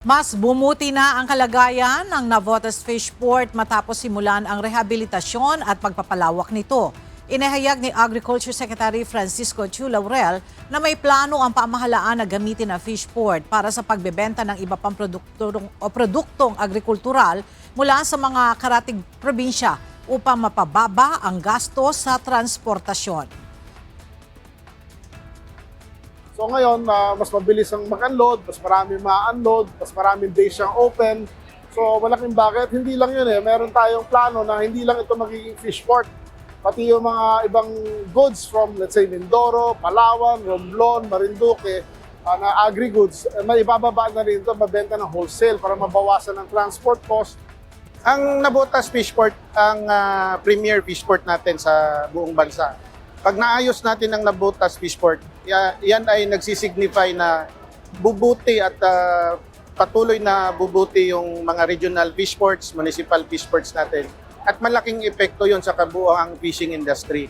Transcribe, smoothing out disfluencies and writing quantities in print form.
Mas bumuti na ang kalagayan ng Navotas Fish Port matapos simulan ang rehabilitasyon at pagpapalawak nito. Inihayag ni Agriculture Secretary Francisco Chu Laurel na may plano ang pamahalaan na gamitin ang fish port para sa pagbebenta ng iba pang produktong agrikultural mula sa mga karatig probinsya upang mapababa ang gasto sa transportasyon. So ngayon, mas mabilis ang mag-unload, mas marami ma-unload, mas maraming days siyang open. So malaking bakit, hindi lang yun meron tayong plano na hindi lang ito magiging fish port. Pati yung mga ibang goods from, let's say, Mindoro, Palawan, Romblon, Marinduque, na agri-goods, may ibababa na rin ito, mabenta ng wholesale para mabawasan ang transport cost. Ang Navotas Fish Port ang premier fish port natin sa buong bansa. Pag naayos natin ang Navotas Fish Port, yan ay nagsisignify na bubuti at patuloy na bubuti yung mga regional fish ports, municipal fish ports natin. At malaking epekto yon sa kabuoang fishing industry.